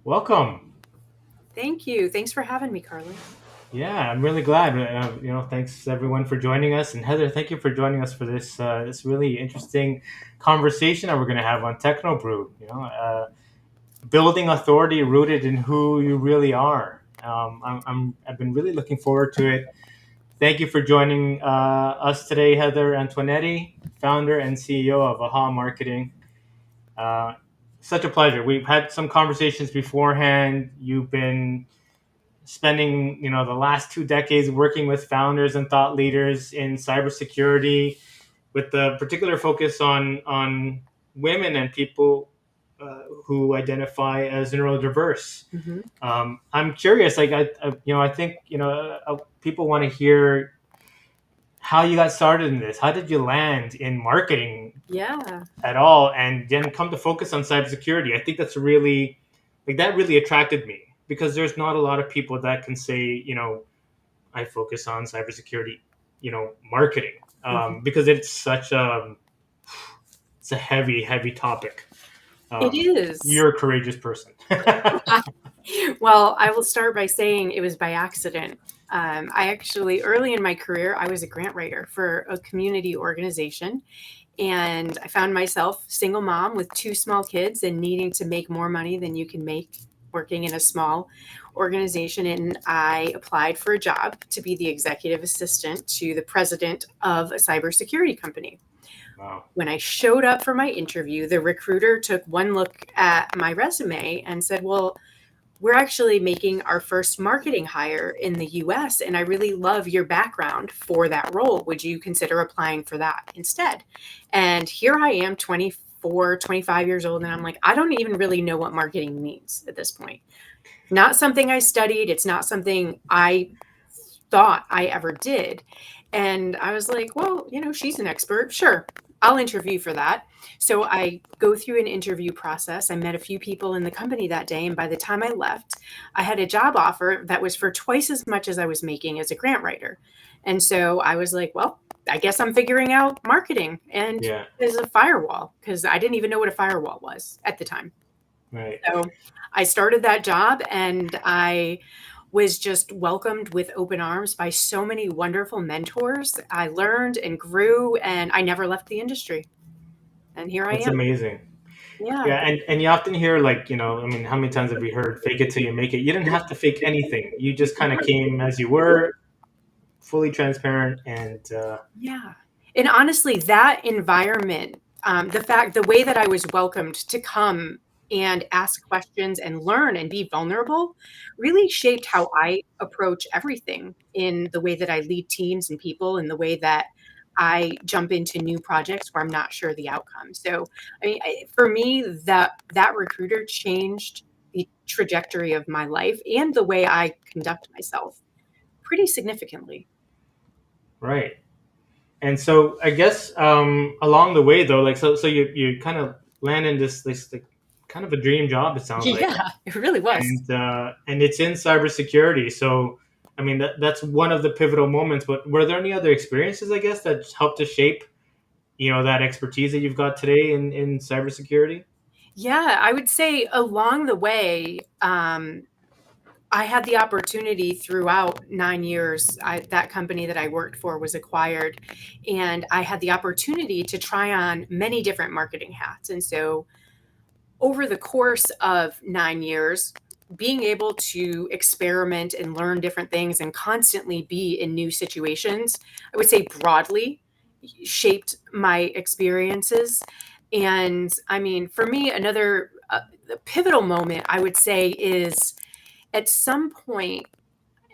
Welcome. Thank you. Thanks for having me, Carly. Yeah, I'm really glad. Thanks everyone for joining us, and Heather, thank you for joining us for this really interesting conversation that we're going to have on Techno Brew. Building authority rooted in who you really are. I've been really looking forward to it. Thank you for joining us today, Heather Antoinetti, founder and CEO of Aha Marketing. Uh, Such a pleasure. We've had some conversations beforehand. You've been spending the last 2 decades working with founders and thought leaders in cybersecurity with the particular focus on women and people who identify as neurodiverse. Hmm. I'm curious, like I think people want to hear how you got started in this. How did you land in marketing Yeah. at all, and then come to focus on cybersecurity? I think that's really that really attracted me because there's not a lot of people that can say, I focus on cybersecurity, marketing, Mhm. because it's a heavy topic. It is. You're a courageous person. Well, I will start by saying it was by accident. I actually, early in my career, I was a grant writer for a community organization. And I found myself single mom with two small kids and needing to make more money than you can make working in a small organization. And I applied for a job to be the executive assistant to the president of a cybersecurity company. Wow. When I showed up for my interview, the recruiter took one look at my resume and said, "Well, we're actually making our first marketing hire in the US, and I really love your background for that role. Would you consider applying for that instead?" And here I am, 24, 25 years old, and I'm like, I don't even really know what marketing means at this point. Not something I studied, it's not something I thought I ever did. And I was like, well, she's an expert. Sure, I'll interview for that. So I go through an interview process. I met a few people in the company that day. And by the time I left, I had a job offer that was for twice as much as I was making as a grant writer. And so I was like, well, I guess I'm figuring out marketing and Yeah. as a firewall because I didn't even know what a firewall was at the time. Right. So I started that job and I was just welcomed with open arms by so many wonderful mentors. I learned and grew, and I never left the industry. And here I That's am. amazing. Yeah. Yeah, and you often hear, like, I mean, how many times have we heard "fake it till you make it"? You didn't have to fake anything. You just kind of came as you were, fully transparent, and Yeah. And honestly, that environment, the way that I was welcomed to come and ask questions and learn and be vulnerable really shaped how I approach everything in the way that I lead teams and people and the way that I jump into new projects where I'm not sure the outcome. So, I mean, for me, that recruiter changed the trajectory of my life and the way I conduct myself pretty significantly. right. And so I guess along the way though, like so you kind of land in this like, kind of a dream job. It sounds like, Yeah, it really was. and it's in cybersecurity. So I mean that's one of the pivotal moments. But were there any other experiences, I guess, that helped to shape that expertise that you've got today in cybersecurity? Yeah, I would say along the way, I had the opportunity throughout 9 years. That company that I worked for was acquired, and I had the opportunity to try on many different marketing hats. And so, over the course of 9 years, being able to experiment and learn different things and constantly be in new situations, I would say broadly shaped my experiences. And I mean, for me, another pivotal moment I would say is at some point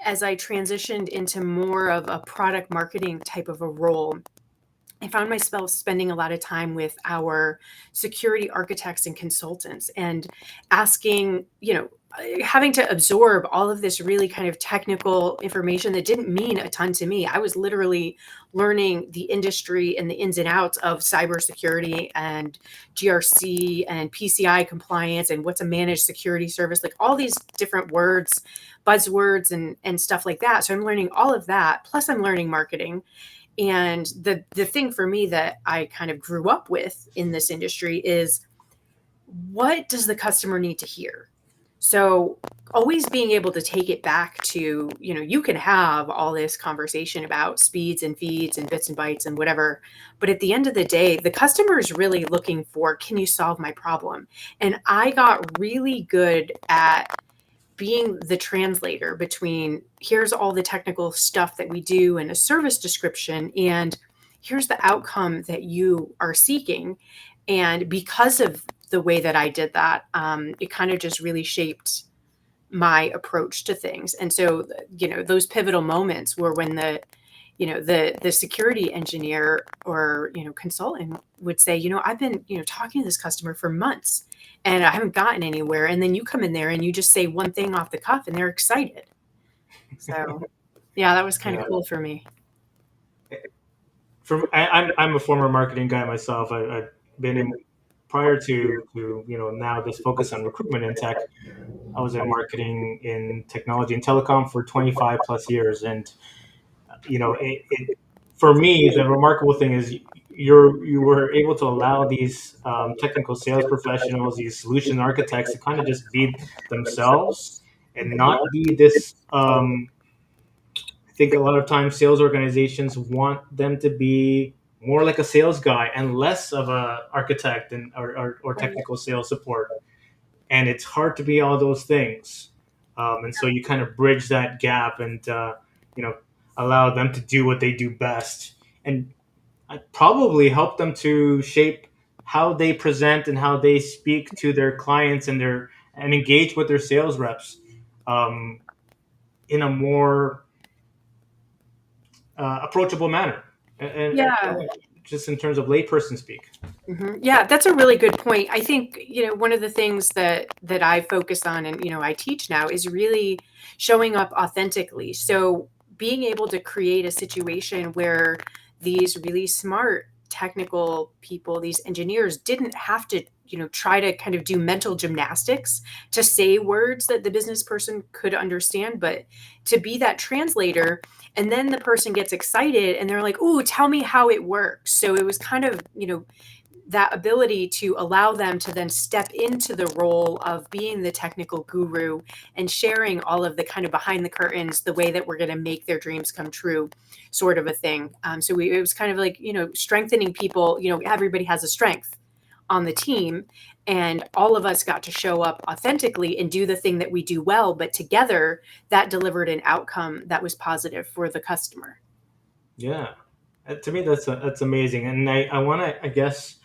as I transitioned into more of a product marketing type of a role, I found myself spending a lot of time with our security architects and consultants and asking, having to absorb all of this really kind of technical information that didn't mean a ton to me. I was literally learning the industry and the ins and outs of cybersecurity and GRC and PCI compliance and what's a managed security service, like all these different words, buzzwords, and stuff like that. So I'm learning all of that. Plus, I'm learning marketing. And the thing for me that I kind of grew up with in this industry is what does the customer need to hear? So always being able to take it back to, you can have all this conversation about speeds and feeds and bits and bytes and whatever, but at the end of the day, the customer is really looking for, can you solve my problem? And I got really good at being the translator between, here's all the technical stuff that we do in a service description, and here's the outcome that you are seeking. And because of the way that I did that, it kind of just really shaped my approach to things. And so, those pivotal moments were when the security engineer or, consultant would say, I've been, talking to this customer for months and I haven't gotten anywhere. And then you come in there and you just say one thing off the cuff and they're excited. So yeah, that was kind of Yeah. cool for me. I'm a former marketing guy myself. I've been in prior to now this focus on recruitment in tech. I was in marketing in technology and telecom for 25 plus years, and for me, the remarkable thing is you were able to allow these technical sales professionals, these solution architects, to kind of just be themselves and not be this. I think a lot of times sales organizations want them to be more like a sales guy and less of a architect or technical sales support, and it's hard to be all those things. And so you kind of bridge that gap and you know allow them to do what they do best, and I probably help them to shape how they present and how they speak to their clients and engage with their sales reps um, in a more approachable manner, Yeah. and just in terms of layperson speak. Yeah, that's a really good point. I think, one of the things that I focus on and, I teach now is really showing up authentically. So being able to create a situation where these really smart technical people, these engineers didn't have to, try to kind of do mental gymnastics to say words that the business person could understand, but to be that translator. And then the person gets excited and they're like, "Ooh, tell me how it works." So it was kind of, that ability to allow them to then step into the role of being the technical guru and sharing all of the kind of behind the curtains, the way that we're going to make their dreams come true, sort of a thing. It was kind of like, strengthening people. Everybody has a strength on the team, and all of us got to show up authentically and do the thing that we do well, but together that delivered an outcome that was positive for the customer. Yeah. To me, that's amazing, and I want to, I guess,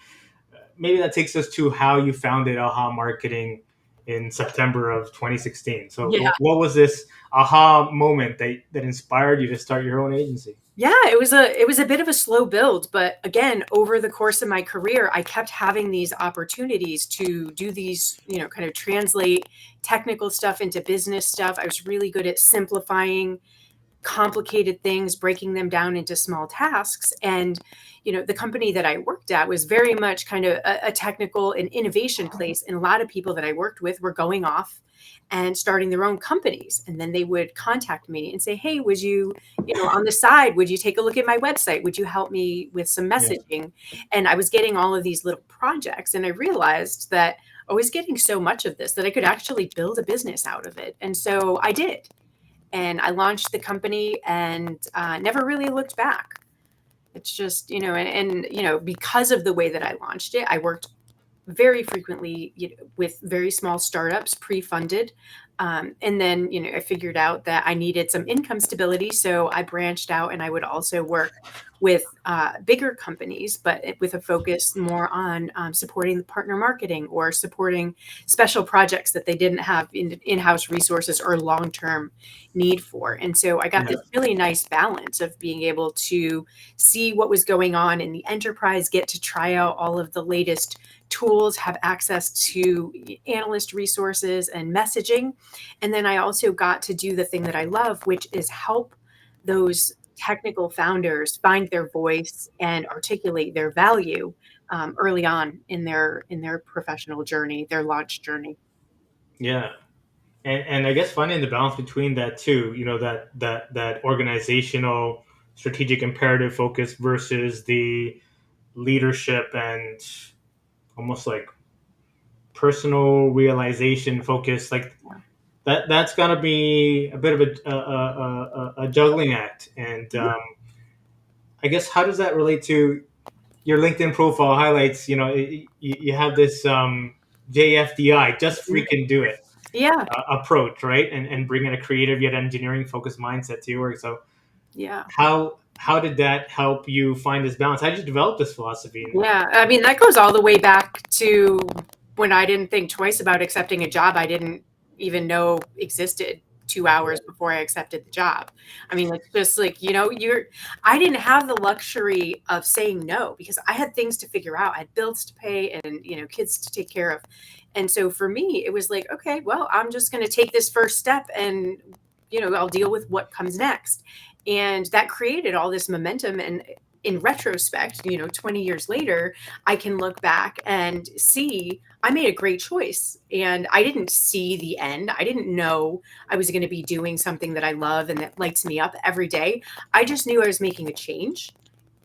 maybe that takes us to how you founded Aha Marketing in September of 2016. So, Yeah. what was this aha moment that inspired you to start your own agency? Yeah, it was a bit of a slow build, but again, over the course of my career, I kept having these opportunities to do these, kind of translate technical stuff into business stuff. I was really good at simplifying complicated things, breaking them down into small tasks. And, the company that I worked at was very much kind of a technical and innovation place. And a lot of people that I worked with were going off and starting their own companies. And then they would contact me and say, "Hey, would you, on the side, would you take a look at my website? Would you help me with some Yeah. messaging?" And I was getting all of these little projects. And I realized that I was getting so much of this that I could actually build a business out of it. And so I did, and I launched the company and never really looked back. It's just, because of the way that I launched it, I worked very frequently, with very small startups, pre-funded. And then, I figured out that I needed some income stability. So I branched out and I would also work with bigger companies, but with a focus more on supporting the partner marketing or supporting special projects that they didn't have in-house resources or long-term need for. And so I got Yeah. this really nice balance of being able to see what was going on in the enterprise, get to try out all of the latest tools, have access to analyst resources and messaging. And then I also got to do the thing that I love, which is help those technical founders find their voice and articulate their value early on in their professional journey, their launch journey. Yeah. And I guess finding the balance between that too, that organizational strategic imperative focus versus the leadership and almost like personal realization focus, like that's gonna be a bit of a juggling act. And I guess, how does that relate to your LinkedIn profile highlights? You know, you have this JFDI, just freaking do it Yeah. approach, right? And bringing a creative yet engineering focused mindset to your work. So Yeah. how did that help you find this balance? How did you develop this philosophy? Yeah. I mean, that goes all the way back to when I didn't think twice about accepting a job I didn't even know existed 2 hours before I accepted the job. I mean, it's just like, I didn't have the luxury of saying no because I had things to figure out. I had bills to pay and, kids to take care of. And so for me, it was like, okay, well, I'm just going to take this first step and, I'll deal with what comes next. And that created all this momentum. And in retrospect, 20 years later, I can look back and see I made a great choice. And I didn't see the end. I didn't know I was going to be doing something that I love and that lights me up every day. I just knew I was making a change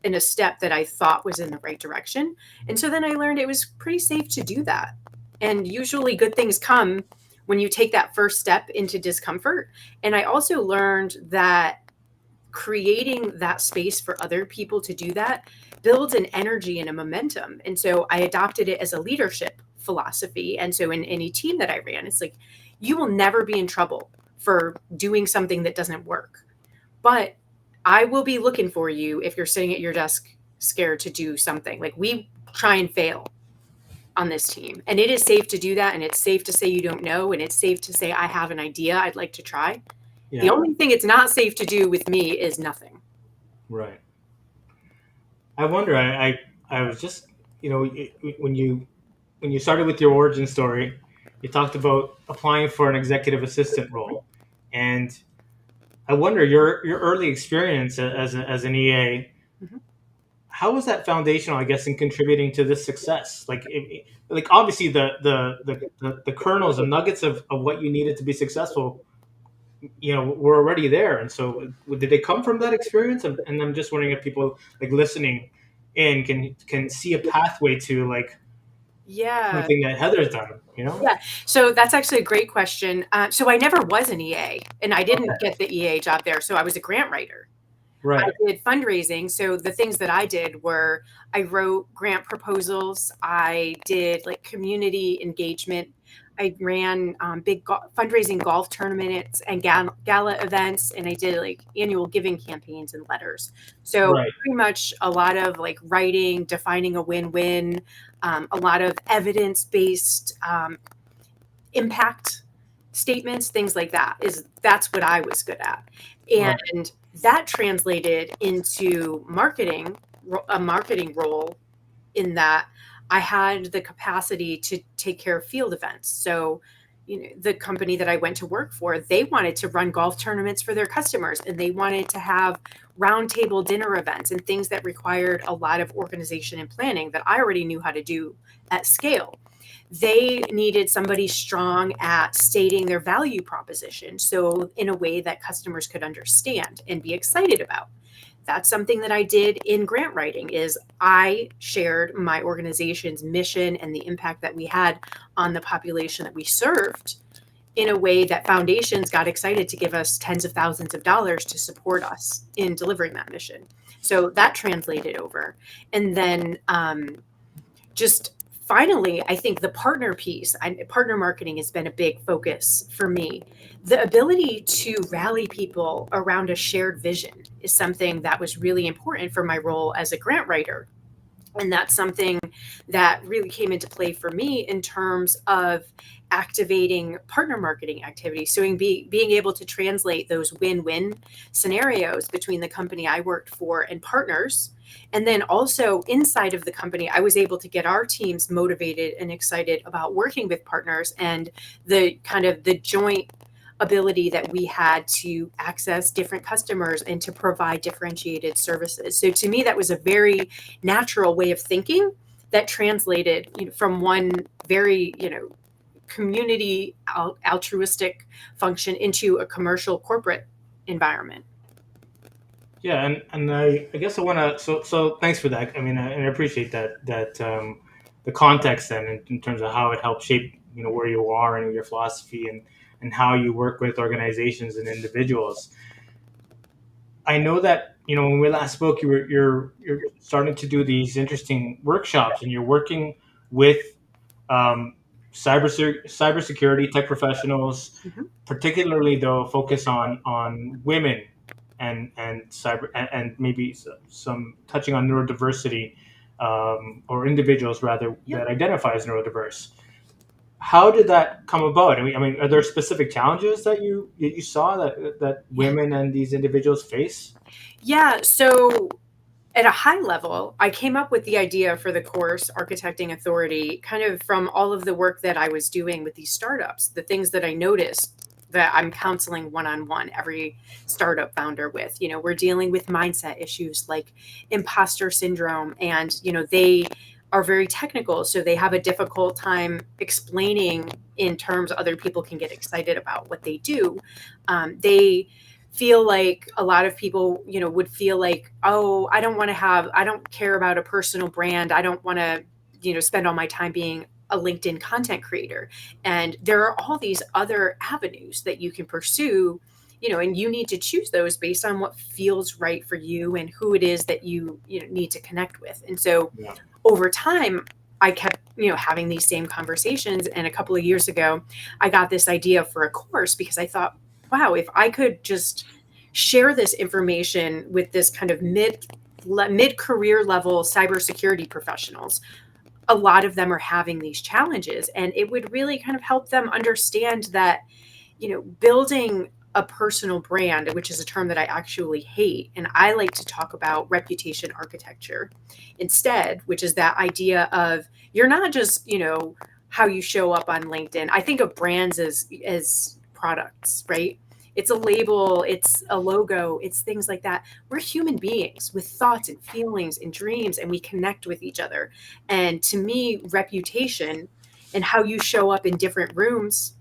in a step that I thought was in the right direction. And so then I learned it was pretty safe to do that. And usually good things come when you take that first step into discomfort. And I also learned that creating that space for other people to do that builds an energy and a momentum. And so I adopted it as a leadership philosophy. And so in any team that I ran, it's like, you will never be in trouble for doing something that doesn't work. But I will be looking for you if you're sitting at your desk scared to do something. Like, we try and fail on this team. And it is safe to do that. And it's safe to say you don't know. And it's safe to say, I have an idea I'd like to try. The Yeah, only thing it's not safe to do with me is nothing. right. I wonder. I was just, when you started with your origin story, you talked about applying for an executive assistant role, and I wonder, your early experience as an EA. Mhm. How was that foundational, I guess, in contributing to this success? Like, like obviously the kernels and nuggets of what you needed to be successful, were already there. And so, did they come from that experience? And I'm just wondering if people, like, listening in, can see a pathway to, like, Yeah. something that Heather's done. You know? Yeah. So that's actually a great question. So I never was an EA, and I didn't Okay. get the EA job there. So I was a grant writer. I Right. did fundraising. So the things that I did were I wrote grant proposals. I did like community engagement. I ran big fundraising golf tournaments and gala events, and I did like annual giving campaigns and letters. So Right. pretty much a lot of like writing, defining a win-win, a lot of evidence-based impact statements, things like that. That's what I was good at. Right. And that translated into marketing, a marketing role, in that I had the capacity to take care of field events. So, the company that I went to work for, they wanted to run golf tournaments for their customers, and they wanted to have roundtable dinner events and things that required a lot of organization and planning that I already knew how to do at scale. They needed somebody strong at stating their value proposition, so in a way that customers could understand and be excited about. That's something that I did in grant writing. Is I shared my organization's mission and the impact that we had on the population that we served in a way that foundations got excited to give us tens of thousands of dollars to support us in delivering that mission. So that translated over. And then just finally, I think the partner piece, partner marketing has been a big focus for me. The ability to rally people around a shared vision is something that was really important for my role as a grant writer. And that's something that really came into play for me in terms of activating partner marketing activities. So being able to translate those win-win scenarios between the company I worked for and partners. And then also inside of the company, I was able to get our teams motivated and excited about working with partners, and the kind of the joint ability that we had to access different customers and to provide differentiated services. So to me, that was a very natural way of thinking that translated, from one very, community altruistic function into a commercial corporate environment. Yeah, and I guess I want to. So thanks for that. I mean, I appreciate that the context then in terms of how it helps shape where you are and your philosophy and how you work with organizations and individuals. I know that when we last spoke, you're starting to do these interesting workshops, and you're working with cybersecurity tech professionals, Mhm. particularly though focus on women and cyber and maybe some touching on neurodiversity, or individuals rather Yep. that identify as neurodiverse. How did that come about? I mean, are there specific challenges that you saw that Yeah. women and these individuals face? Yeah. So at a high level, I came up with the idea for the course Architecting Authority kind of from all of the work that I was doing with these startups, the things that I noticed that I'm counseling one on one every startup founder with. We're dealing with mindset issues like imposter syndrome, and, they are very technical. So they have a difficult time explaining in terms other people can get excited about what they do. They feel like a lot of people, would feel like, oh, I don't care about a personal brand. I don't want to, spend all my time being a LinkedIn content creator. And there are all these other avenues that you can pursue, and you need to choose those based on what feels right for you and who it is that you need to connect with. And so Yeah. over time, I kept, having these same conversations. And a couple of years ago, I got this idea for a course because I thought, wow, if I could just share this information with this kind of mid career level cybersecurity professionals, a lot of them are having these challenges, and it would really kind of help them understand that, building a personal brand, which is a term that I actually hate. And I like to talk about reputation architecture instead, which is that idea of you're not just, how you show up on LinkedIn. I think of brands as products, right? It's a label, it's a logo, it's things like that. We're human beings with thoughts and feelings and dreams, and we connect with each other. And to me, reputation and how you show up in different rooms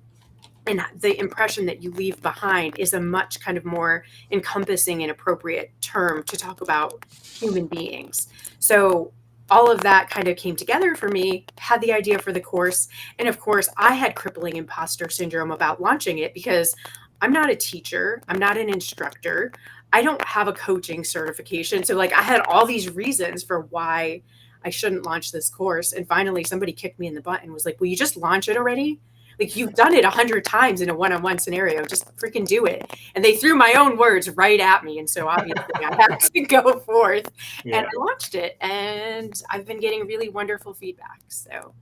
and the impression that you leave behind is a much kind of more encompassing and appropriate term to talk about human beings. So all of that kind of came together for me, had the idea for the course. And of course, I had crippling imposter syndrome about launching it because I'm not a teacher, I'm not an instructor, I don't have a coaching certification. So, like, I had all these reasons for why I shouldn't launch this course. And finally, somebody kicked me in the butt and was like, will you just launch it already? Like, you've done it 100 times in a one-on-one scenario. Just freaking do it. And they threw my own words right at me. And so obviously I had to go forth and Yeah. I launched it. And I've been getting really wonderful feedback. So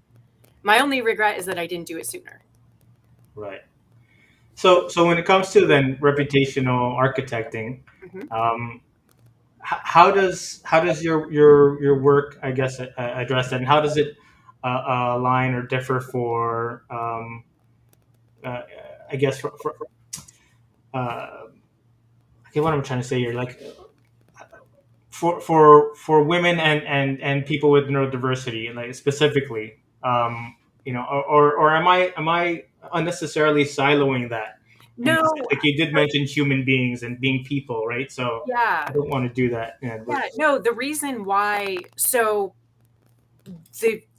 my only regret is that I didn't do it sooner. Right. So when it comes to then reputational architecting, Mhm. um, how does your work, I guess, address that, and how does it align or differ for uh, I guess for okay, what am I trying to say here? Like for women and people with neurodiversity, like specifically, or am I unnecessarily siloing that? And No, like you did mention human beings and being people, right? So I yeah. don't want to do that. Yeah, Yeah. No, the reason why, so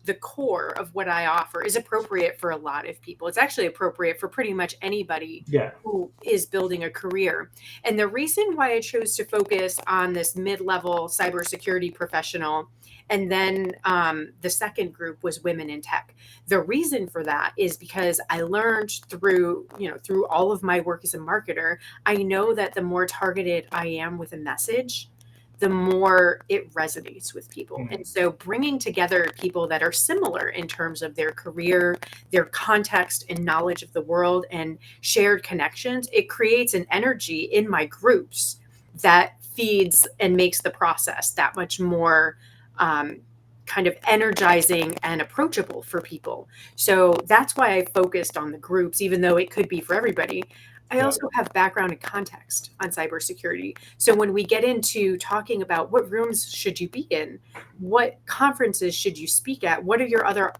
the core of what I offer is appropriate for a lot of people. It's actually appropriate for pretty much anybody yeah, who is building a career. And the reason why I chose to focus on this mid-level cybersecurity professional, and then the second group was women in tech. The reason for that is because I learned through all of my work as a marketer, I know that the more targeted I am with a message, the more it resonates with people. mm, And so bringing together people that are similar in terms of their career, their context and knowledge of the world and shared connections, it creates an energy in my groups that feeds and makes the process that much more um, kind of energizing and approachable for people. So that's why I focused on the groups, even though it could be for everybody. I yeah, also have background and context on cybersecurity. So when we get into talking about what rooms should you be in, what conferences should you speak at, what are your other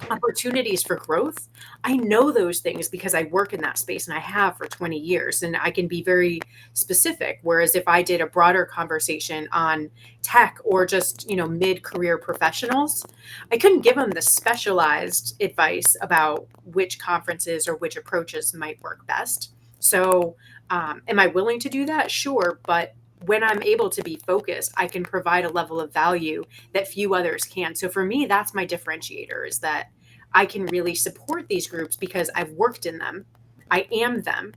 opportunities for growth. I know those things because I work in that space and I have for 20 years, and I can be very specific. Whereas if I did a broader conversation on tech or just, mid-career professionals, I couldn't give them the specialized advice about which conferences or which approaches might work best. So, am I willing to do that? Sure. But when I'm able to be focused, I can provide a level of value that few others can. So for me, that's my differentiator, is that I can really support these groups because I've worked in them. I am them.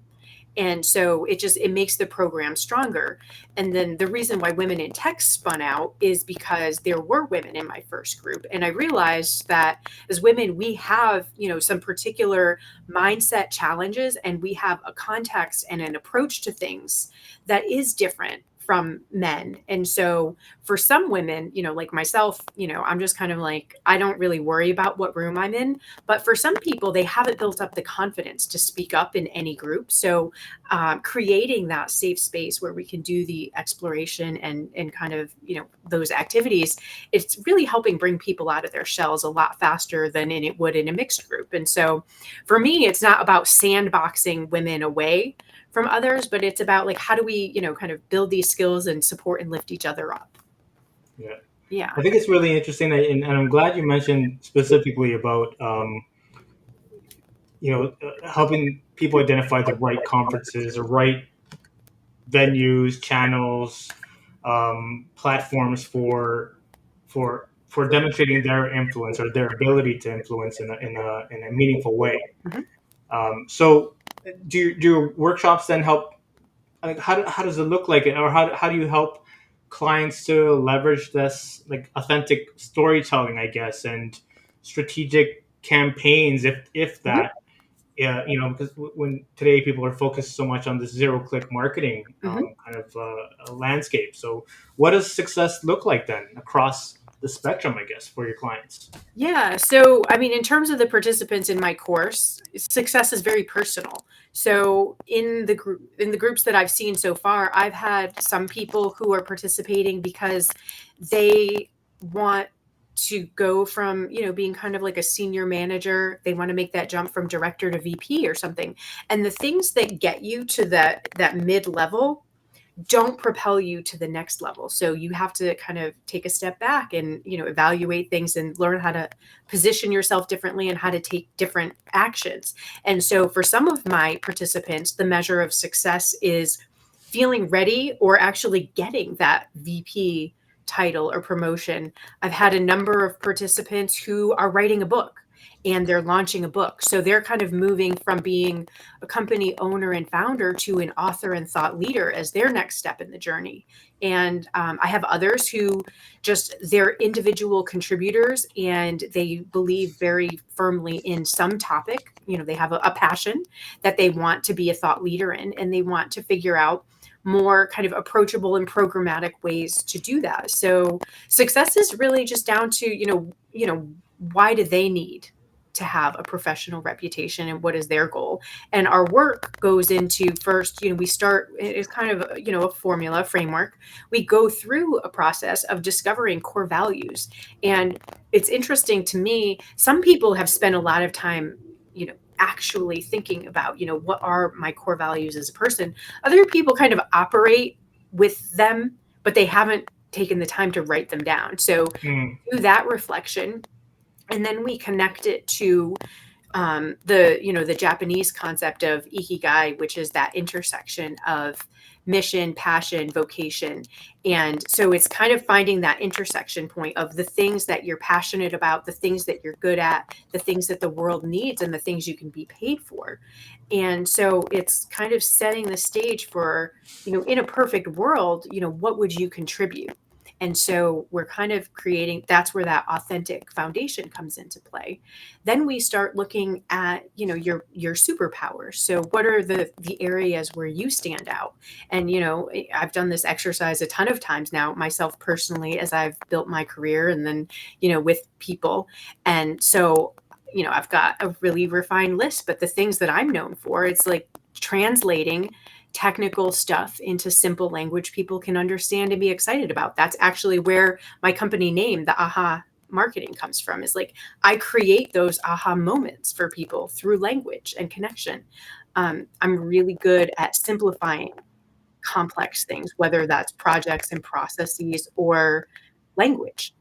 And so it makes the program stronger. And then the reason why Women in Tech spun out is because there were women in my first group. And I realized that as women, we have, some particular mindset challenges, and we have a context and an approach to things that is different from men. And so for some women, like myself, I'm just kind of like, I don't really worry about what room I'm in. But for some people, they haven't built up the confidence to speak up in any group. So creating that safe space where we can do the exploration and kind of, those activities, it's really helping bring people out of their shells a lot faster than it would in a mixed group. And so for me, it's not about sandboxing women away from others, but it's about like, how do we, kind of build these skills and support and lift each other up. Yeah. Yeah. I think it's really interesting, and I'm glad you mentioned specifically about helping people identify the right conferences or right venues, channels, platforms for demonstrating their influence or their ability to influence in a meaningful way. Mhm. So, do your workshops then help? Like, how does it look like, or how do you help clients to leverage this like authentic storytelling, I guess, and strategic campaigns, if Mhm. that, yeah, because when today people are focused so much on this zero click marketing Mhm. kind of landscape. So, what does success look like then across the spectrum, I guess, for your clients? Yeah. So, I mean, in terms of the participants in my course, success is very personal. So, in the groups that I've seen so far, I've had some people who are participating because they want to go from, being kind of like a senior manager. They want to make that jump from director to VP or something. And the things that get you to that mid level don't propel you to the next level. So you have to kind of take a step back and, evaluate things and learn how to position yourself differently and how to take different actions. And so for some of my participants, the measure of success is feeling ready or actually getting that VP title or promotion. I've had a number of participants who are writing a book and they're launching a book. So they're kind of moving from being a company owner and founder to an author and thought leader as their next step in the journey. And I have others who just they're individual contributors and they believe very firmly in some topic. They have a passion that they want to be a thought leader in, and they want to figure out more kind of approachable and programmatic ways to do that. So success is really just down to, why do they need to have a professional reputation and what is their goal? And our work goes into first, we start, it's kind of, a formula framework. We go through a process of discovering core values. And it's interesting to me, some people have spent a lot of time, actually thinking about, what are my core values as a person. Other people kind of operate with them, but they haven't taken the time to write them down. So Mm, through that reflection, and then we connect it to the Japanese concept of ikigai, which is that intersection of mission, passion, vocation. And so it's kind of finding that intersection point of the things that you're passionate about, the things that you're good at, the things that the world needs, and the things you can be paid for. And so it's kind of setting the stage for, in a perfect world, what would you contribute? And so we're kind of creating, that's where that authentic foundation comes into play. Then we start looking at, your superpowers. So what are the areas where you stand out? And, I've done this exercise a ton of times now myself personally as I've built my career and then, with people. And so, I've got a really refined list, but the things that I'm known for, it's like translating technical stuff into simple language people can understand and be excited about. That's actually where my company name, the AHA marketing comes from, is like I create those aha moments for people through language and connection. I'm really good at simplifying complex things, whether that's projects and processes or language.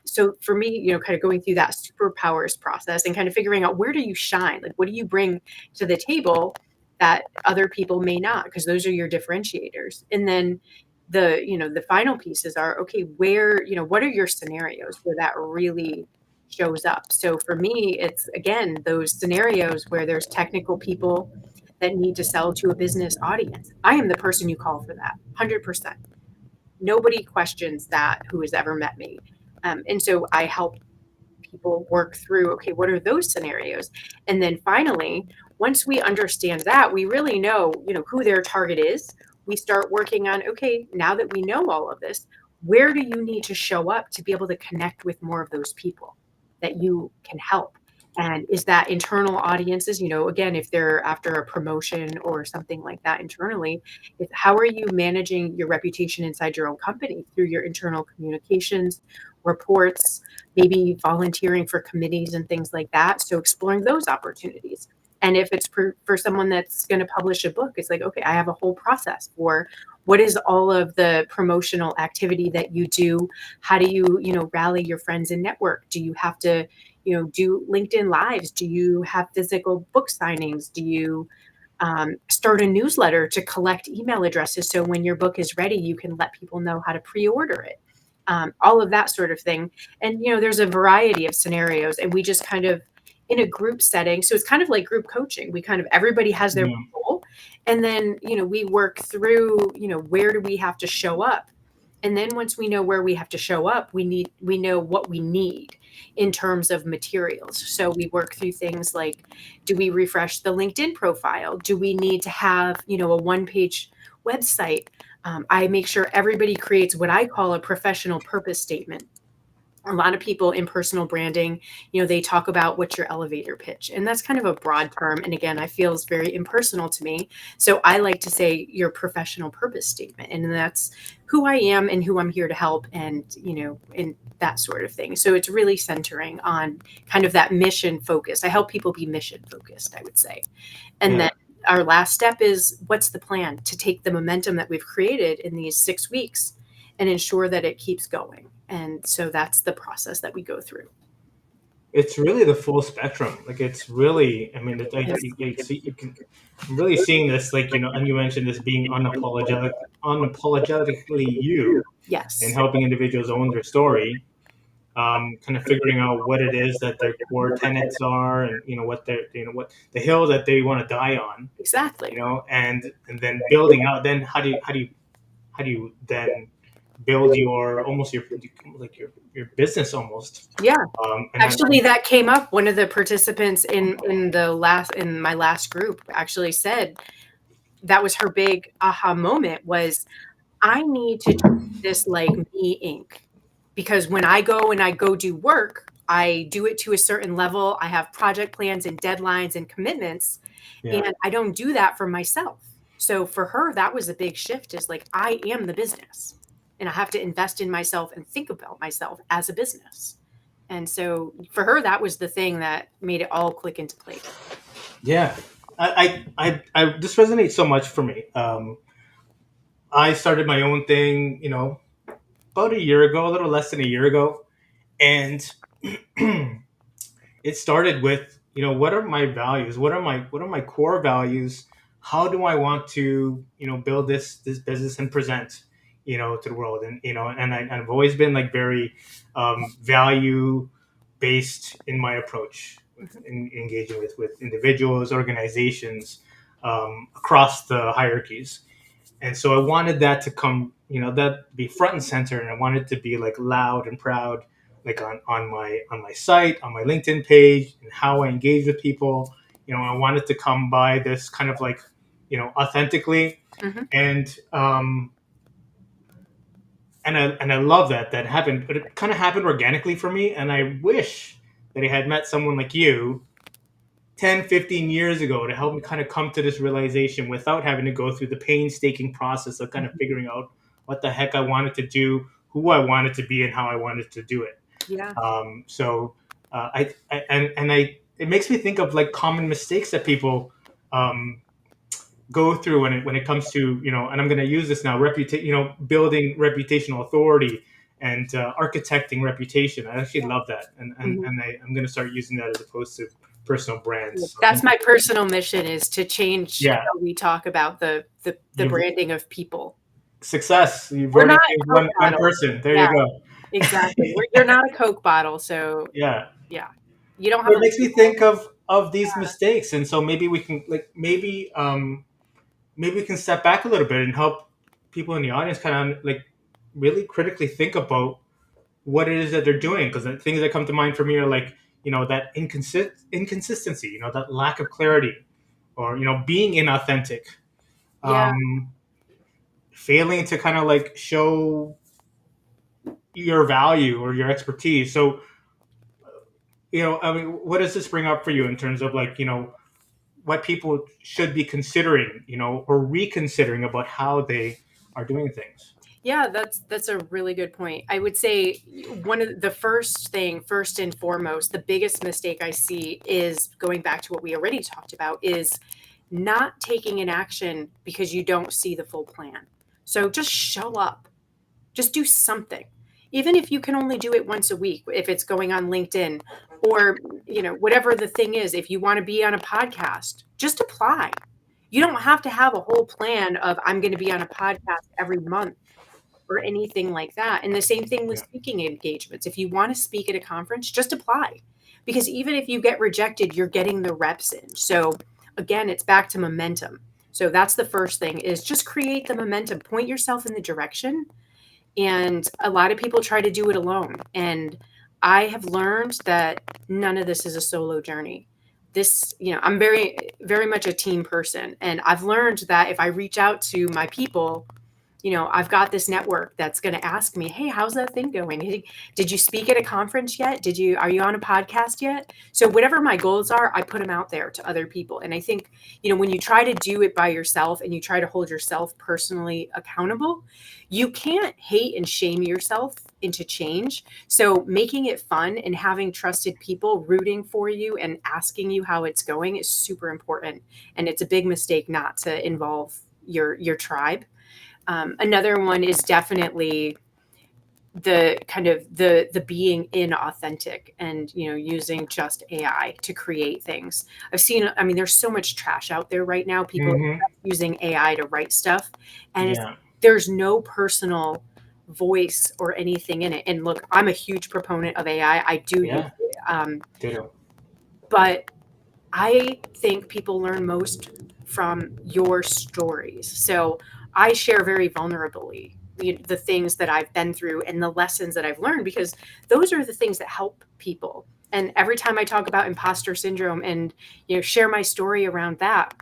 So for me, kind of going through that superpowers process and kind of figuring out, where do you shine? Like, what do you bring to the table that other people may not? Because those are your differentiators. And then the final pieces are, okay, what are your scenarios where that really shows up? So for me, it's again those scenarios where there's technical people that need to sell to a business audience. I am the person you call for that, 100%. Nobody questions that who has ever met me. And so I help people work through, okay, what are those scenarios? And then finally, once we understand that, we really know, who their target is. We start working on, okay, now that we know all of this, where do you need to show up to be able to connect with more of those people that you can help? And is that internal audiences, again, if they're after a promotion or something like that internally, how are you managing your reputation inside your own company through your internal communications, reports, maybe volunteering for committees and things like that? So exploring those opportunities. And if it's for someone that's going to publish a book, it's like, okay, I have a whole process for what is all of the promotional activity that you do? How do you, rally your friends and network? Do you have to, do LinkedIn lives? Do you have physical book signings? Do you start a newsletter to collect email addresses so when your book is ready, you can let people know how to pre-order it? All of that sort of thing. And, there's a variety of scenarios, and we just kind of, in a group setting, so it's kind of like group coaching. We kind of, everybody has their Yeah. role, and then, we work through, where do we have to show up? And then once we know where we have to show up, we know what we need in terms of materials. So we work through things like, do we refresh the LinkedIn profile? Do we need to have, a one-page website? I make sure everybody creates what I call a professional purpose statement. A lot of people in personal branding, they talk about what's your elevator pitch. And that's kind of a broad term. And again, I feel it's very impersonal to me. So I like to say your professional purpose statement. And that's who I am and who I'm here to help, and, and that sort of thing. So it's really centering on kind of that mission focus. I help people be mission focused, I would say. And Yeah. then our last step is, what's the plan to take the momentum that we've created in these 6 weeks and ensure that it keeps going? And so that's the process that we go through. It's really the full spectrum. Like, it's really, I mean, Yes. you can, I'm really seeing this, like, and you mentioned this being unapologetically you, and Yes. helping individuals own their story, kind of figuring out what it is that their core tenets are, and, what they're, what the hill that they want to die on, Exactly. and then building out, then how do you then build your, almost your, like your business almost. Yeah. And Actually, that came up. One of the participants in my last group actually said that was her big aha moment was, I need to treat this like me Inc. Because when I go do work, I do it to a certain level. I have project plans and deadlines and commitments, yeah. and I don't do that for myself. So for her, that was a big shift, is like, I am the business, and I have to invest in myself and think about myself as a business. And so for her, that was the thing that made it all click into place. Yeah, this resonates so much for me. I started my own thing, about a year ago, a little less than a year ago, and it started with, what are my values? What are my core values? How do I want to, build this business and present, to the world? And, I've always been like very value based in my approach with engaging with individuals, organizations, across the hierarchies. And so I wanted that to come, that be front and center, and I wanted to be like loud and proud, like on my site, on my LinkedIn page, and how I engage with people. I wanted to come by this kind of like, authentically, Mhm. and and I love that happened, but it kind of happened organically for me, and I wish that I had met someone like you 10, 15 years ago to help me kind of come to this realization without having to go through the painstaking process of kind of figuring out what the heck I wanted to do, who I wanted to be, and how I wanted to do it. Yeah. It makes me think of like common mistakes that people um, go through when it comes to, and I'm going to use this now, building reputational authority and architecting reputation. I actually love that, Mhm. I'm going to start using that as opposed to personal brands. So That's my personal mission, is to change yeah, how we talk about the you've branding of people. success. You've We're already not changed a Coke one bottle. person. There Yeah, you go. exactly. You're not a Coke bottle, so Yeah. yeah. You don't So have it a makes me label. think of these mistakes, and so maybe we can maybe we can step back a little bit and help people in the audience kind of like really critically think about what it is that they're doing, because the things that come to mind for me are like, that inconsistency, that lack of clarity, or being inauthentic, Yeah. um, failing to kind of like show your value or your expertise. So, I mean, what does this bring up for you in terms of like, what people should be considering, or reconsidering about how they are doing things? Yeah, that's a really good point. I would say one of the first and foremost, the biggest mistake I see is going back to what we already talked about, is not taking an action because you don't see the full plan. So just show up. Just do something. Even if you can only do it once a week, if it's going on LinkedIn, or whatever the thing is, if you want to be on a podcast, just apply. You don't have to have a whole plan of I'm going to be on a podcast every month or anything like that. And the same thing with Yeah. speaking engagements. If you want to speak at a conference, just apply. Because even if you get rejected, you're getting the reps in. So again, it's back to momentum. So that's the first thing, is just create the momentum, point yourself in the direction. And a lot of people try to do it alone. And I have learned that none of this is a solo journey. I'm very, very much a team person. And I've learned that if I reach out to my people, I've got this network that's going to ask me, "Hey, how's that thing going? Did you speak at a conference yet? Are you on a podcast yet?" So whatever my goals are, I put them out there to other people. And I think, when you try to do it by yourself and you try to hold yourself personally accountable, you can't hate and shame yourself into change. So making it fun and having trusted people rooting for you and asking you how it's going is super important. And it's a big mistake not to involve your tribe. Another one is definitely the kind of the being inauthentic, and using just AI to create things. I mean, there's so much trash out there right now. People are Hmm. using AI to write stuff, and Yeah. there's no personal voice or anything in it. And look, I'm a huge proponent of AI. I do use Yeah. it, Ditto. but I think people learn most from your stories. So I share very vulnerably the things that I've been through and the lessons that I've learned, because those are the things that help people. And every time I talk about imposter syndrome and share my story around that,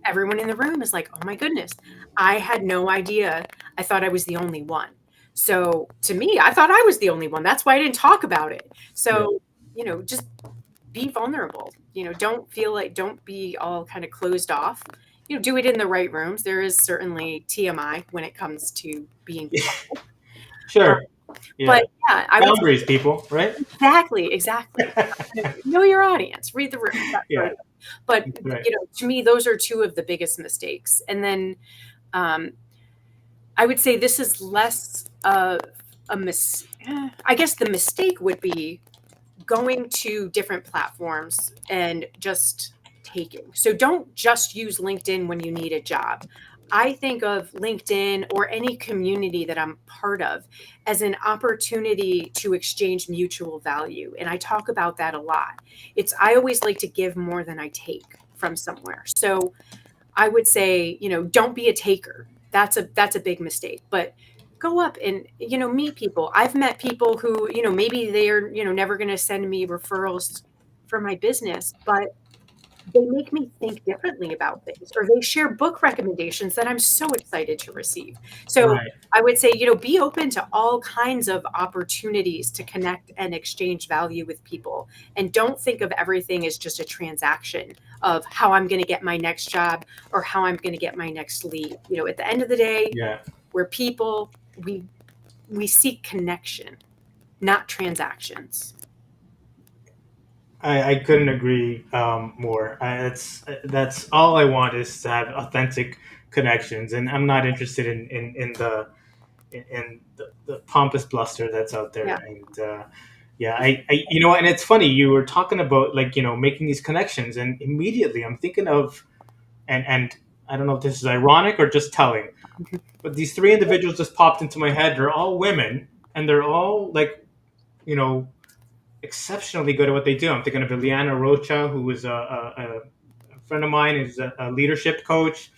everyone in the room is like, "Oh my goodness, I had no idea. I thought I was the only one." So to me, I thought I was the only one. That's why I didn't talk about it. Yeah. So, just be vulnerable. Don't be all kind of closed off. Do it in the right rooms. There is certainly TMI when it comes to being, uh, Sure. but Yeah. yeah, I would say Boundaries, people, right? exactly. Know your audience, read the room, that sort Yeah. of thing. But That's right. to me, those are two of the biggest mistakes. And then um, I would say this is less of a I guess the mistake would be going to different platforms and just taking. So don't just use LinkedIn when you need a job. I think of LinkedIn or any community that I'm part of as an opportunity to exchange mutual value. And I talk about that a lot. I always like to give more than I take from somewhere. So I would say, don't be a taker. That's a big mistake. But go up and meet people. I've met people who, maybe they're, never going to send me referrals for my business, but they make me think differently about things, or they share book recommendations that I'm so excited to receive. So Right. I would say, be open to all kinds of opportunities to connect and exchange value with people. And don't think of everything as just a transaction of how I'm going to get my next job or how I'm going to get my next lead. At the end of the day, Yeah. we're people, we seek connection. not transactions. I couldn't agree more. That's all I want is to have authentic connections, and I'm not interested in the pompous bluster that's out there. Yeah. And yeah, and it's funny you were talking about like making these connections, and immediately I'm thinking of and I don't know if this is ironic or just telling, but these three individuals just popped into my head. They're all women, and they're all like you know exceptionally good at what they do. I'm thinking of Ileana Rocha, who is a friend of mine, is a leadership coach.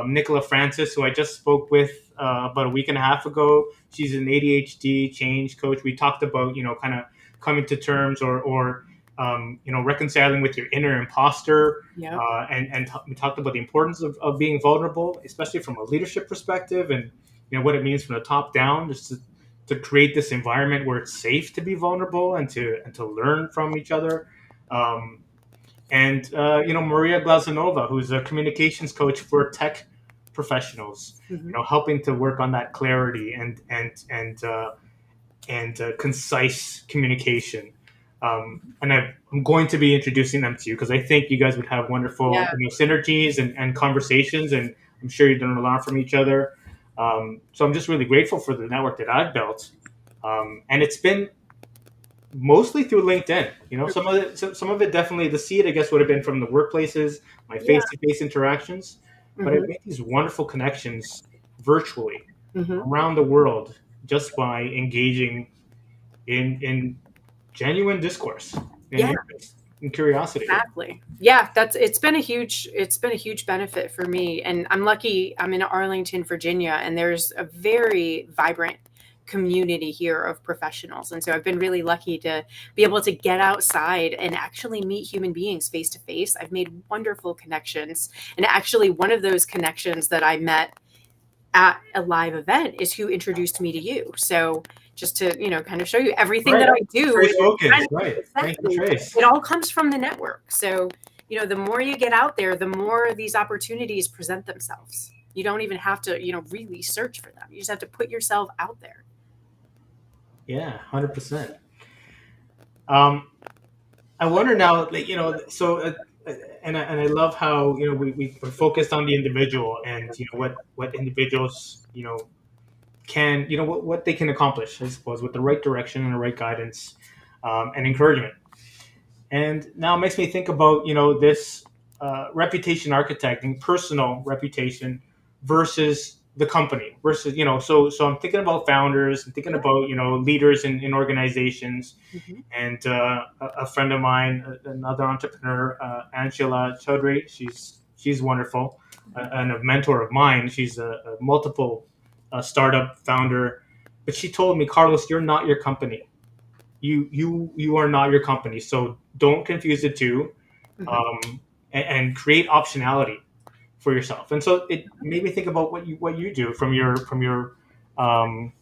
Nicola Francis, who I just spoke with about a week and a half ago. She's an ADHD change coach. We talked about, kind of coming to terms or reconciling with your inner imposter. Yep. And we talked about the importance of being vulnerable, especially from a leadership perspective, and what it means from the top down, just to create this environment where it's safe to be vulnerable and to learn from each other. And Maria Glazanova, who's a communications coach for tech professionals, Mm-hmm. helping to work on that clarity and concise communication. And I'm going to be introducing them to you because I think you guys would have wonderful Yeah. synergies and conversations, and I'm sure you're going to learn from each other. So I'm just really grateful for the network that I've built, and it's been mostly through LinkedIn. Some of it definitely the seed I guess would have been from the workplaces, my Yeah. face to face interactions, but I've Mm-hmm. made these wonderful connections virtually Mm-hmm. around the world just by engaging in genuine discourse and Yeah. interest and curiosity. Exactly. Yeah, it's been a huge benefit for me. And I'm lucky I'm in Arlington, Virginia, and there's a very vibrant community here of professionals. And so I've been really lucky to be able to get outside and actually meet human beings face to face. I've made wonderful connections. And actually one of those connections that I met at a live event is who introduced me to you. So just to, kind of show you everything Right. that I do Trace is Wilkins. kind of Right. Thank you, exactly, Trace. it all comes from the network. So, the more you get out there, the more these opportunities present themselves. You don't even have to, really search for them. You just have to put yourself out there. Yeah, 100%. Um, I wonder now, like, so, and I love how we're focused on the individual and what individuals can what they can accomplish, I suppose, with the right direction and the right guidance and encouragement. And now it makes me think about this reputation architecting, personal reputation versus the company versus so I'm thinking about founders and thinking Yeah. about leaders in organizations. Mhm. And a friend of mine, another entrepreneur, Angela Chaudhry, she's wonderful, and a mentor of mine. She's a multiple startup founder, but she told me, Carlos, you're not your company. You are not your company. So don't confuse the two, Mhm. and create optionality for yourself. And so it made me think about what you do um,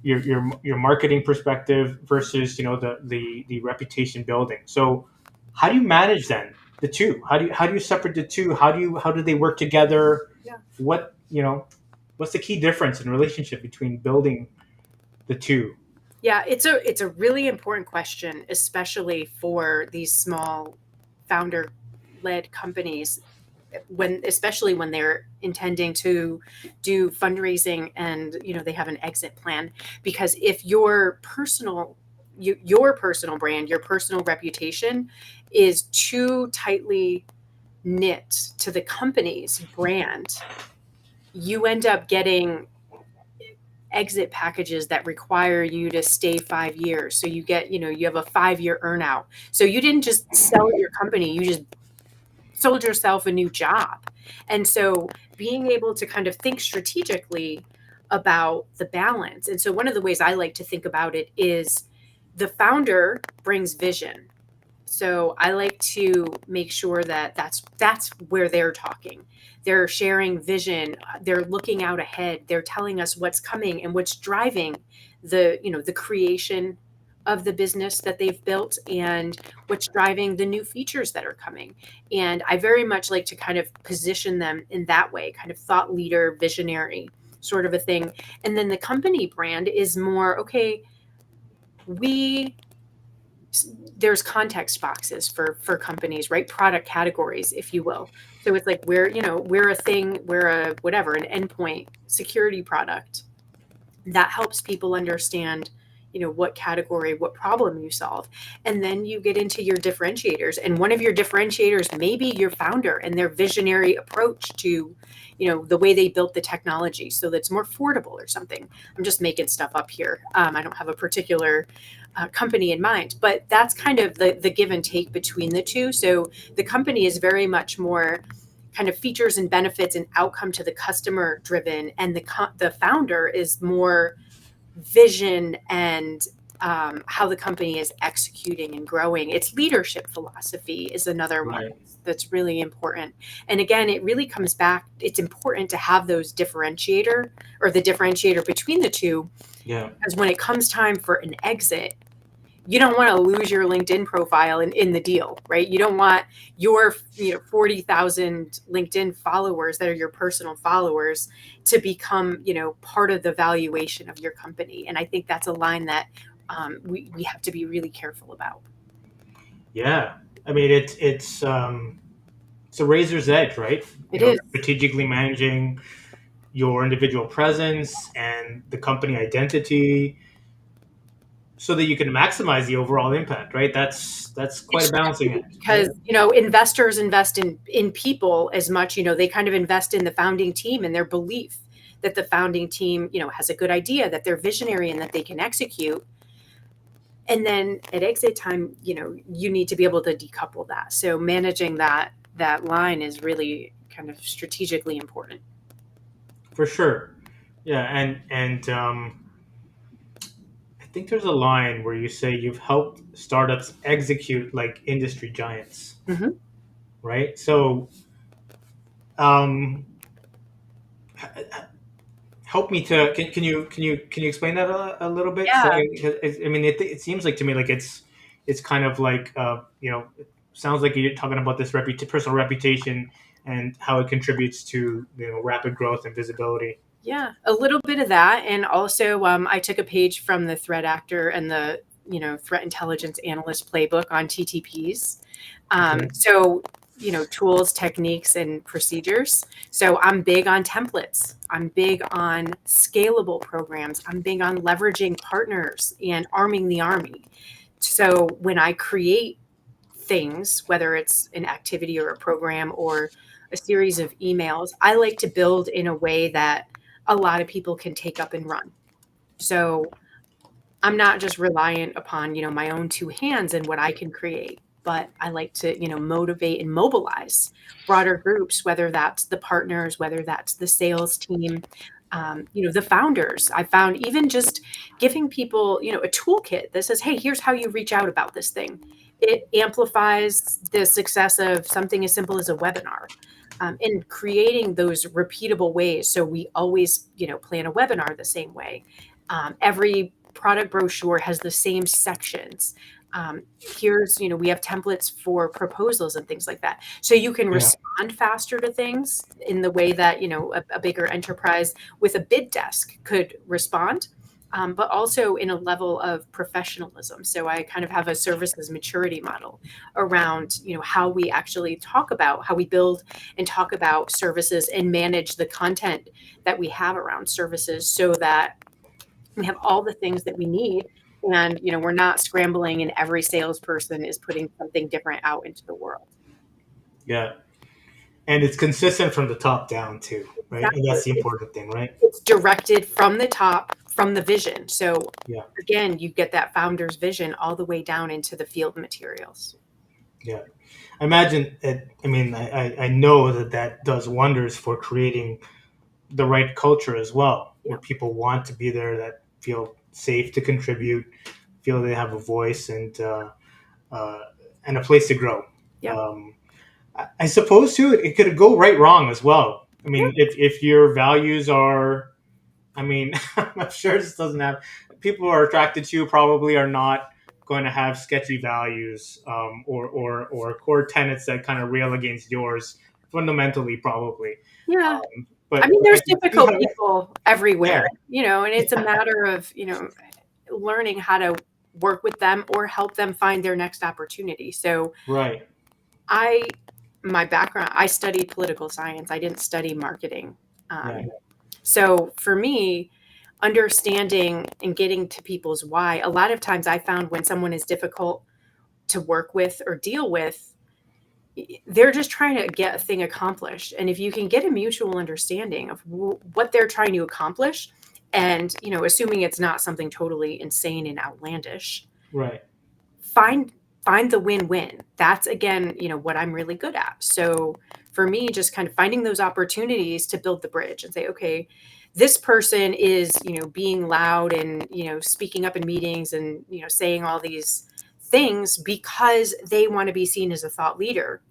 your marketing perspective versus the reputation building. So how do you manage then the two? How do you separate the two? How do they work together? Yeah. What's the key difference in relationship between building the two? Yeah, it's a really important question, especially for these small founder led companies especially when they're intending to do fundraising and they have an exit plan, because if your personal brand, your personal reputation is too tightly knit to the company's brand, you end up getting exit packages that require you to stay 5 years. So you have a 5-year earnout. So you didn't just sell your company, you just sold yourself a new job. And so being able to kind of think strategically about the balance. And so one of the ways I like to think about it is the founder brings vision. So I like to make sure that that's where they're talking. They're sharing vision, they're looking out ahead, they're telling us what's coming and what's driving the creation of the business that they've built and what's driving the new features that are coming. And I very much like to kind of position them in that way, kind of thought leader, visionary sort of a thing. And then the company brand is more, okay, we there's context boxes for companies, right? Product categories, if you will. So it's like we're a thing, we're a whatever, an endpoint security product that helps people understand what category, what problem you solve. And then you get into your differentiators, and one of your differentiators may be your founder and their visionary approach to the way they built the technology so that's more affordable or something. I'm just making stuff up here. I don't have a particular company in mind, but that's kind of the give and take between the two. So the company is very much more kind of features and benefits and outcome to the customer driven, and the founder is more vision and how the company is executing and growing. Its leadership philosophy is another one Right. that's really important. And again, it really comes back. It's important to have those differentiator, or the differentiator between the two, Yeah. because when it comes time for an exit, you don't want to lose your LinkedIn profile in the deal, right? You don't want your 40,000 LinkedIn followers that are your personal followers to become part of the valuation of your company. And I think that's a line that we have to be really careful about. Yeah. I mean, it's a razor's edge, right? It is. Strategically managing your individual presence and the company identity so that you can maximize the overall impact, right? That's quite a It's balancing tricky act, right? because investors invest in people as much. They kind of invest in the founding team and their belief that the founding team has a good idea, that they're visionary, and that they can execute. And then at exit time, you need to be able to decouple that. So managing that line is really kind of strategically important. For sure. Yeah, and I think there's a line where you say you've helped startups execute like industry giants, Hmm. right? So, um, help me to can you explain that a little bit? So, Yeah. I mean, it seems like to me like it's kind of like it sounds like you're talking about this personal reputation and how it contributes to rapid growth and visibility. Yeah, a little bit of that, and also I took a page from the threat actor and the threat intelligence analyst playbook on TTPs. Okay. So tools, techniques, and procedures. So I'm big on templates. I'm big on scalable programs. I'm big on leveraging partners and arming the army. So when I create things, whether it's an activity or a program or a series of emails, I like to build in a way that a lot of people can take up and run. So I'm not just reliant upon, my own two hands and what I can create, but I like to, motivate and mobilize broader groups, whether that's the partners, whether that's the sales team, the founders. I found even just giving people, a toolkit that says, hey, here's how you reach out about this thing. It amplifies the success of something as simple as a webinar. And creating those repeatable ways. So we always, plan a webinar the same way. Every product brochure has the same sections. Here's, we have templates for proposals and things like that. So you can Yeah. respond faster to things in the way that, a bigger enterprise with a bid desk could respond. But also in a level of professionalism. So I kind of have a services maturity model around, how we actually talk about how we build and talk about services and manage the content that we have around services so that we have all the things that we need, and we're not scrambling and every salesperson is putting something different out into the world. Yeah. And it's consistent from the top down too, right? And Exactly. that's the it's, important thing, right? it's directed from the top, from the vision. So Yeah. again, you get that founder's vision all the way down into the field materials. Yeah. I imagine it. I mean, I know that does wonders for creating the right culture as well, Yeah. where people want to be there, that feel safe to contribute, feel they have a voice uh, and a place to grow. Yeah. I suppose too, it could go right wrong as well. I Yeah. mean, if your values are, I mean, I'm sure this doesn't have people who are attracted to you probably are not going to have sketchy values or core tenets that kind of rail against yours fundamentally, probably. Yeah. I But mean, I there's can see difficult how, people everywhere, yeah, and it's a matter of, learning how to work with them or help them find their next opportunity. So Right. my background, I studied political science. I didn't study marketing. Yeah. So for me, understanding and getting to people's why, a lot of times I found when someone is difficult to work with or deal with, they're just trying to get a thing accomplished. And if you can get a mutual understanding of what they're trying to accomplish, and assuming it's not something totally insane and outlandish, Right. find find the win-win. That's again, what I'm really good at. So for me, just kind of finding those opportunities to build the bridge and say, okay, this person is, being loud and, speaking up in meetings and, saying all these things because they want to be seen as a thought leader.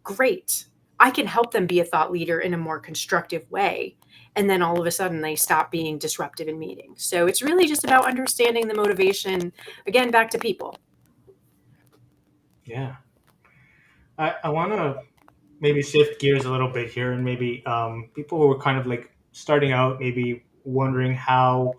Great. I can help them be a thought leader in a more constructive way. And then all of a sudden they stop being disruptive in meetings. So it's really just about understanding the motivation, again, back to people. Yeah. I want to maybe shift gears a little bit here, and maybe people who are kind of like starting out, maybe wondering how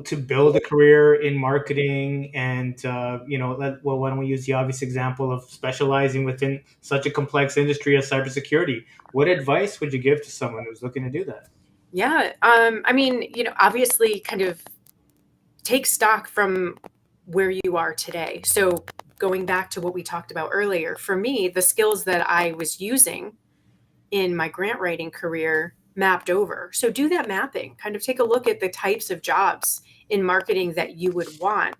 to build a career in marketing, and well, why don't we use the obvious example of specializing within such a complex industry as cybersecurity? What advice would you give to someone who's looking to do that? Yeah. I mean, obviously kind of take stock from where you are today. So going back to what we talked about earlier, for me, the skills that I was using in my grant writing career mapped over. So do that mapping, kind of take a look at the types of jobs in marketing that you would want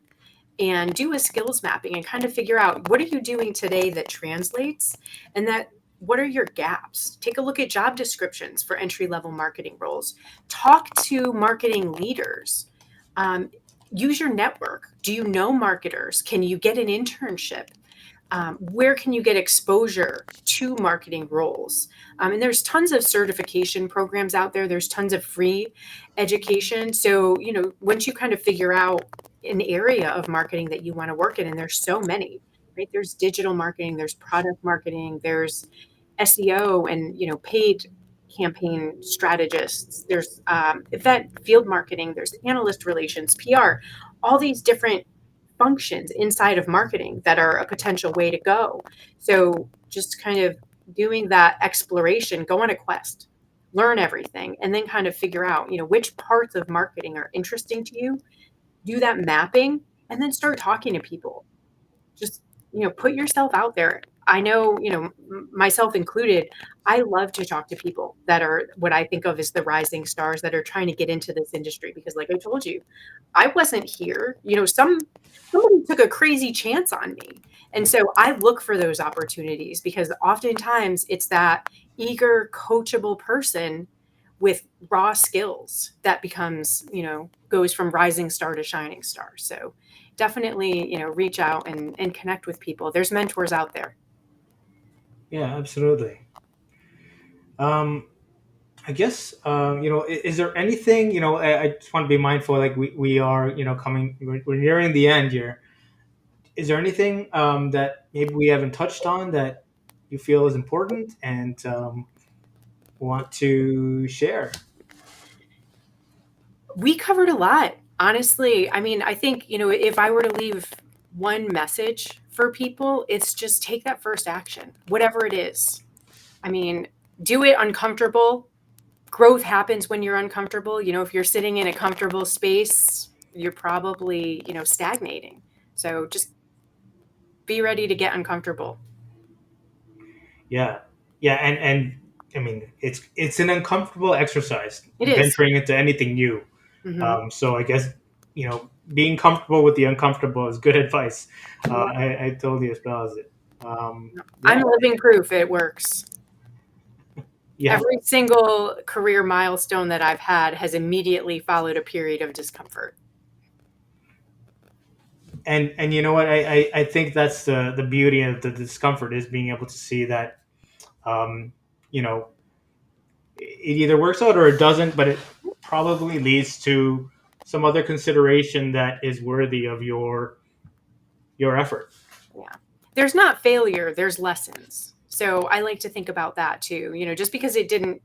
and do a skills mapping and kind of figure out what are you doing today that translates, and that what are your gaps. Take a look at job descriptions for entry level marketing roles. Talk to marketing leaders. um, Use your network. Do you know marketers? Can you get an internship? Where can you get exposure to marketing roles? And there's tons of certification programs out there. There's tons of free education. So, once you kind of figure out an area of marketing that you want to work in, and there's so many, right? There's digital marketing, there's product marketing, there's SEO and, paid campaign strategists, there's event field marketing, there's analyst relations, PR, all these different functions inside of marketing that are a potential way to go. So just kind of doing that exploration, go on a quest, learn everything, and then kind of figure out, which parts of marketing are interesting to you, do that mapping, and then start talking to people. Just, put yourself out there. I know, myself included, I love to talk to people that are what I think of as the rising stars that are trying to get into this industry, because like I told you, I wasn't here. Somebody took a crazy chance on me. And so I look for those opportunities because oftentimes it's that eager, coachable person with raw skills that becomes, goes from rising star to shining star. So definitely, reach out and connect with people. There's mentors out there. Yeah, absolutely. um I guess is there anything, I just want to be mindful, like we are, coming, we're nearing the end here. Is there anything that maybe we haven't touched on that you feel is important and want to share? We covered a lot, honestly. I mean, I think, if I were to leave one message for people, it's just take that first action, whatever it is. I mean, do it uncomfortable. Growth happens when you're uncomfortable. If you're sitting in a comfortable space, you're probably, stagnating. So just be ready to get uncomfortable. Yeah, yeah, and I mean, it's an uncomfortable exercise It is. venturing into anything new. Hmm. So I guess, being comfortable with the uncomfortable is good advice. Yeah. I totally espouse it. Yeah, I'm living proof it works. yeah, Every single career milestone that I've had has immediately followed a period of discomfort. and you know what? I think that's the beauty of the discomfort, is being able to see that, um, you know, it either works out or it doesn't, but it probably leads to some other consideration that is worthy of your effort. Yeah. There's not failure, there's lessons. So I like to think about that too. Just because it didn't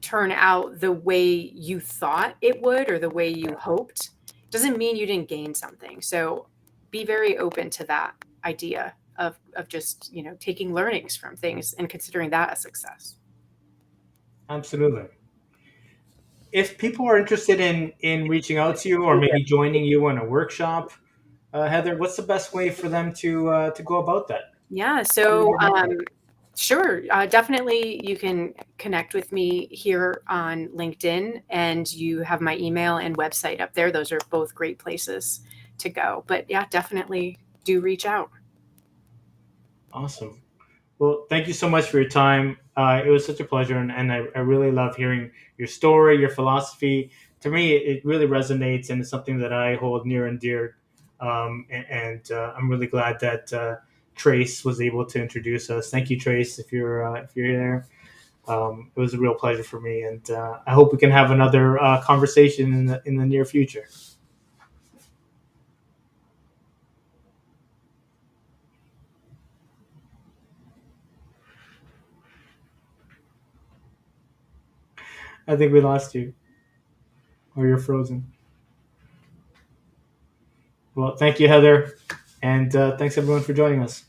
turn out the way you thought it would or the way you hoped, doesn't mean you didn't gain something. So be very open to that idea of just, taking learnings from things and considering that a success. Absolutely. If people are interested in reaching out to you or maybe joining you in a workshop, Heather, what's the best way for them to go about that? Yeah. How do they So, get in contact? sure. Definitely, you can connect with me here on LinkedIn, and you have my email and website up there. Those are both great places to go. But yeah, definitely do reach out. Awesome. Well, thank you so much for your time. It was such a pleasure, and I really love hearing your story, your philosophy. To me, it really resonates, and it's something that I hold near and dear. And I'm really glad that Trace was able to introduce us. Thank you, Trace, if you're there. It was a real pleasure for me, and I hope we can have another conversation in the near future. I think we lost you, or you're frozen. Well, thank you, Heather, and thanks everyone for joining us.